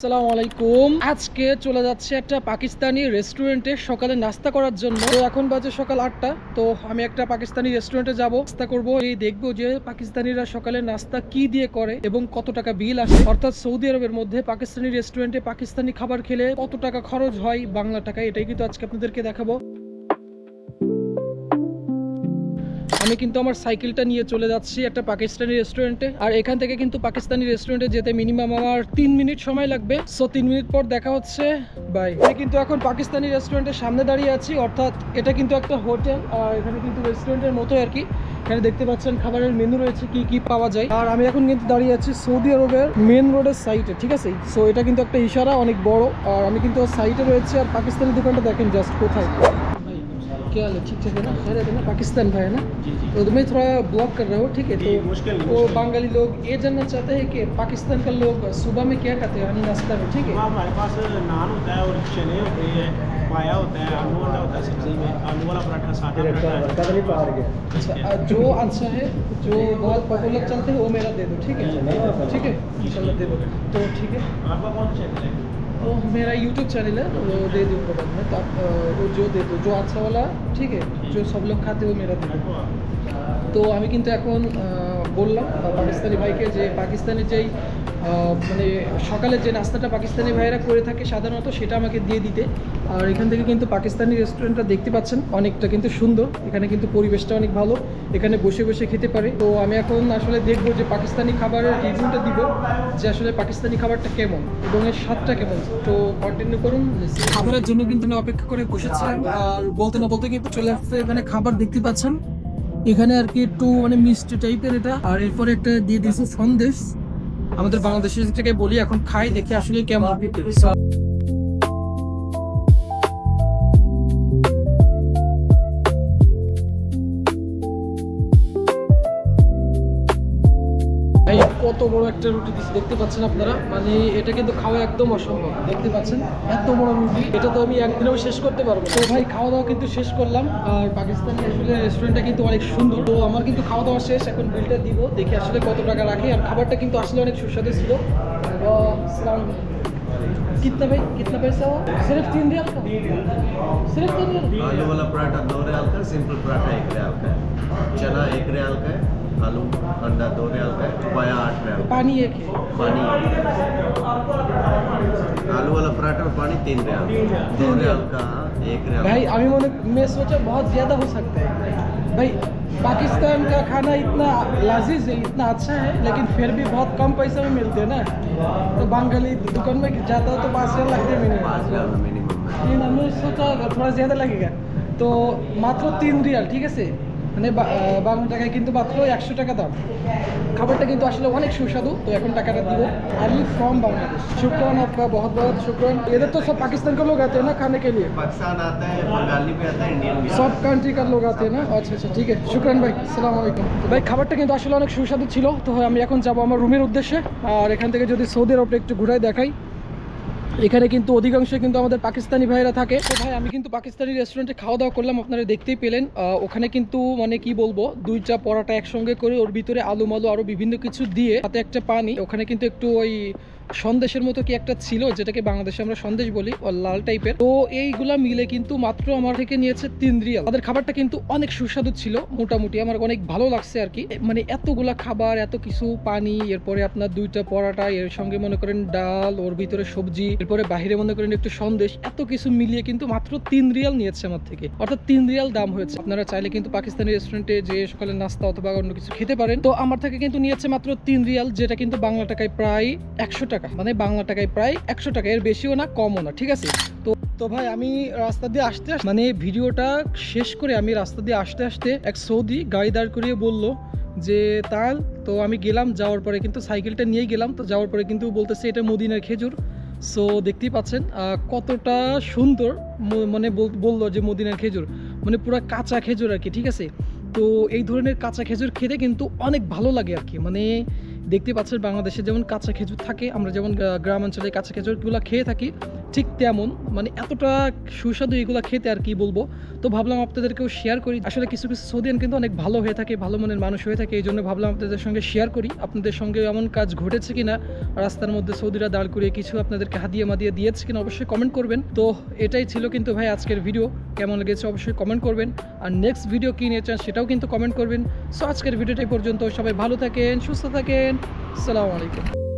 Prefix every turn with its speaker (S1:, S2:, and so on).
S1: আসসালামু আলাইকুম। আজকে চলে যাচ্ছে একটা পাকিস্তানি রেস্টুরেন্টে সকালে নাস্তা করার জন্য। তো এখন বাজে সকাল 8টা। তো আমি একটা পাকিস্তানি রেস্টুরেন্টে যাব, নাস্তা করব। এই দেখবো যে পাকিস্তানিরা সকালে নাস্তা কি দিয়ে করে এবং কত টাকা বিল আসে। অর্থাৎ সৌদি আরবের মধ্যে পাকিস্তানি রেস্টুরেন্টে পাকিস্তানি খাবার খেলে কত টাকা খরচ হয় বাংলা টাকায়, এটাই কিন্তু আজকে আপনাদেরকে দেখাবো। আমি কিন্তু আমার সাইকেলটা নিয়ে চলে যাচ্ছি একটা পাকিস্তানি রেস্টুরেন্টে, আর এখান থেকে কিন্তু পাকিস্তানি রেস্টুরেন্টে যেতে মিনিমাম আমার 3 মিনিট সময় লাগবে। সো 3 মিনিট পর দেখা হচ্ছে, বাই। আমি কিন্তু এখন পাকিস্তানি রেস্টুরেন্টের সামনে দাঁড়িয়ে আছি, অর্থাৎ এটা কিন্তু একটা হোটেল আর এখানে কিন্তু রেস্টুরেন্টের মতোই আর কি। এখানে দেখতে পাচ্ছেন খাবারের মেনু রয়েছে, কি কি পাওয়া যায়। আর আমি এখন কিন্তু দাঁড়িয়ে আছি সৌদি আরবের মেন রোডের সাইডে, ঠিক আছে। সো এটা কিন্তু একটা ইশারা অনেক বড়, আর আমি কিন্তু সাইডে রয়েছে। আর পাকিস্তানি দোকানটা দেখেন জাস্ট कोथाय। क्या हाल है? ठीक ठाक है ना? खैरियत है ना? पाकिस्तान भाई है ना?
S2: जी जी।
S1: तो तुम्हें थोड़ा ब्लॉक कर रहे हो, ठीक है। तो
S2: मुश्किल
S1: वो बंगाली लोग ये जानना चाहते हैं कि पाकिस्तान का लोग सुबह में क्या खाते हैं यानी नाश्ता में, ठीक है।
S2: हमारे पास नान होता है और चने होते हैं, पाया होता है, आलू अंडा होता है सब्जी में, आलू वाला पराठा, सादा पराठा।
S1: अच्छा, जो अच्छा है, जो बहुत पॉपुलर चलते हैं वो मेरा दे दो, ठीक है। ठीक है, इंशाल्लाह दे दो। तो ठीक है,
S2: आपका कौन सा चैनल है?
S1: वो मेरा यूट्यूब चैनल है, वो दे दूँगा बाद में। तो आप वो जो दे दो, जो अच्छा वाला, ठीक है, जो सब लोग खाते हो मेरा दे दो। তো আমি কিন্তু এখন বললাম পাকিস্তানি ভাইকে যে পাকিস্তানি যেই মানে সকালে যে নাস্তাটা পাকিস্তানি ভাইয়েরা করে থাকে সাধারণত সেটা আমাকে দিয়ে দিতে। আর এখান থেকে কিন্তু পাকিস্তানি রেস্টুরেন্টটা দেখতে পাচ্ছেন অনেকটা কিন্তু সুন্দর, এখানে কিন্তু পরিবেশটা অনেক ভালো, এখানে বসে বসে খেতে পারে। তো আমি এখন আসলে দেখবো যে পাকিস্তানি খাবারের রিভিউটা দিব, যে আসলে পাকিস্তানি খাবারটা কেমন এবং এর স্বাদটা কেমন। তো কন্টিনিউ করুন। খাবারের জন্য কিন্তু আমি অপেক্ষা করে বসেছিলাম, আর বলতে না বলতে কিন্তু চলে আসছে এখানে খাবার, দেখতে পাচ্ছেন এখানে আর কি একটু মানে মিষ্টি টাইপের এটা। আর এরপরে একটা দিয়ে দিয়েছে সন্দেশ, আমাদের বাংলাদেশের থেকে বলি এখন খাই দেখি আসলে কেমন। কত বড় একটা রুটি দিচ্ছে দেখতে পাচ্ছেন আপনারা, মানে এটা কিন্তু খাওয়া একদম অসম্ভব। দেখতে পাচ্ছেন এত বড় রুটি, এটা তো আমি একদিনেও শেষ করতে পারবো। তো ভাই খাওয়া দাওয়া কিন্তু শেষ করলাম, আর পাকিস্তানি আসলে রেস্টুরেন্টটা কিন্তু অনেক সুন্দর। তো আমার কিন্তু খাওয়া দাওয়া শেষ, এখন বিলটা দিব, দেখি আসলে কত টাকা রাখে। আর খাবারটা কিন্তু আসলে অনেক সুস্বাদু ছিল। कितना भाई, कितना पैसा हुआ? सिर्फ 3 रियाल का, सिर्फ 3 रियाल।
S3: आलू वाला पराठा 2 रियाल का, सिंपल पराठा 1 रियाल का है, चना 1 रियाल का है, आलू अंडा 2 रियाल का है, पाया 8 रियाल का
S1: पानी एक है,
S3: पानी। आलू वाला पराठा और पानी 3 रियाल, 2 रियाल का 1 रियाल।
S1: भाई अभी मैं सोचा बहुत ज़्यादा हो सकता है भाई। पाकिस्तान का खाना इतना लजीज है, इतना अच्छा है, लेकिन फिर भी बहुत कम पैसे में मिलते हैं ना। तो बंगाली दुकान में जाता हो तो 5 रियाल लगते हैं
S3: 5 रियाल मिनिमम है।
S1: लेकिन हमने सोचा थोड़ा ज़्यादा लगेगा, तो मात्र 3 रियाल, ठीक है। মানে বাংলা টাকায় কিন্তু মাত্র 100 টাকা দাম। খাবারটা কিন্তু আসলে অনেক সুস্বাদু। তো এখন টাকাটা দিব। আলি फ्रॉम बांग्लादेश। शुक्रान आपका, बहुत बहुत शुक्रान। इधर तो सब पाकिस्तान के लोग आते हैं ना खाने के लिए?
S3: पाकिस्तान आता है, बंगाली भी आता है, इंडियन भी आता है।
S1: সব কান্ট্রি কার লোক আতে না? আচ্ছা আচ্ছা, ঠিক আছে, শুকরান ভাই, আসসালামু আলাইকুম। তো ভাই খাবারটা কিন্তু আসলে অনেক সুস্বাদু ছিল। তো আমি এখন যাব আমার রুমের উদ্দেশ্যে। আর এখান থেকে যদি সৌদি আরবটা একটু ঘুরাই দেখাই, এখানে কিন্তু অধিকাংশ কিন্তু আমাদের পাকিস্তানি ভাইরা থাকে। তো ভাই আমি কিন্তু পাকিস্তানি রেস্টুরেন্টে খাওয়া দাওয়া করলাম, আপনারা দেখতেই পেলেন। ওখানে কিন্তু মানে কি বলবো, 2টা পরোটা একসঙ্গে করে ওর ভিতরে আলু মালু আরো বিভিন্ন কিছু দিয়ে, সাথে একটা পানি। ওখানে কিন্তু একটু ওই সন্দেশের মতো কি একটা ছিল, যেটাকে বাংলাদেশে আমরা সন্দেশ বলি, ও লাল টাইপের। তো এইগুলা মিলে কিন্তু মাত্র আমার থেকে নিয়েছে 3 রিয়াল। তাদের খাবারটা কিন্তু অনেক সুস্বাদু ছিল, মোটামুটি আমার অনেক ভালো লাগছে আর কি। মানে এতগুলা খাবার, এত কিছু পানি, এরপরে আপনার 2টা পরোটা, এর সঙ্গে মনে করেন ডাল, ওর ভিতরে সবজি, এরপরে বাহিরে মনে করেন একটু সন্দেশ, এত কিছু মিলিয়ে কিন্তু মাত্র 3 রিয়াল নিয়েছে আমার থেকে, অর্থাৎ 3 রিয়াল দাম হয়েছে। আপনারা চাইলে কিন্তু পাকিস্তানি রেস্টুরেন্টে যে সকালে নাস্তা অথবা অন্য কিছু খেতে পারেন। তো আমার থেকে কিন্তু নিয়েছে মাত্র 3 রিয়াল, যেটা কিন্তু বাংলা টাকায় প্রায় 100 টাকা, মানে বাংলা টাকায় প্রায় 100 টাকা, এর বেশিও না কমও না, ঠিক আছে। তো ভাই আমি রাস্তা দিয়ে আসতে মানে ভিডিওটা শেষ করে আমি রাস্তা দিয়ে আসতে আসতে এক সৌদি গাড়ি দাঁড় করিয়ে বলল যে তাল। তো আমি গেলাম, যাওয়ার পরে কিন্তু সাইকেলটা নিয়ে গেলাম। তো যাওয়ার পরে কিন্তু বলতেছে এটা মদিনার খেজুর। সো দেখতেই পাচ্ছেন কতটা সুন্দর, মানে বললো যে মদিনার খেজুর, মানে পুরো কাঁচা খেজুর আর কি, ঠিক আছে। তো এই ধরনের কাঁচা খেজুর খেতে কিন্তু অনেক ভালো লাগে আর কি। মানে দেখতে পাচ্ছেন বাংলাদেশে যেমন কাঁচা খেজুর থাকে, আমরা যেমন গ্রাম অঞ্চলে কাঁচা খেজুরগুলো খেয়ে থাকি, ঠিক তেমন মানে এতটা সুস্বাদু এগুলো খেতে আর কি বলবো। তো ভাবলাম আপনাদেরকেও শেয়ার করি। আসলে কিছু কিছু সৌদিয়ান কিন্তু অনেক ভালো হয়ে থাকে, ভালো মনের মানুষ হয়ে থাকে, এই জন্য ভাবলাম আপনাদের সঙ্গে শেয়ার করি। আপনাদের সঙ্গে এমন কাজ ঘটেছে কিনা, রাস্তার মধ্যে সৌদিরা দাঁড় করিয়ে কিছু আপনাদেরকে হাদিয়া মাদিয়া দিয়েছে কিনা অবশ্যই কমেন্ট করবেন। তো এটাই ছিল কিন্তু ভাই আজকের ভিডিও, কেমন লেগেছে অবশ্যই কমেন্ট করবেন। আর নেক্সট ভিডিও কী নিয়ে চান সেটাও কিন্তু কমেন্ট করবেন। সো আজকের ভিডিওটা এই পর্যন্ত, সবাই ভালো থাকেন, সুস্থ থাকেন, আসসালামু আলাইকুম।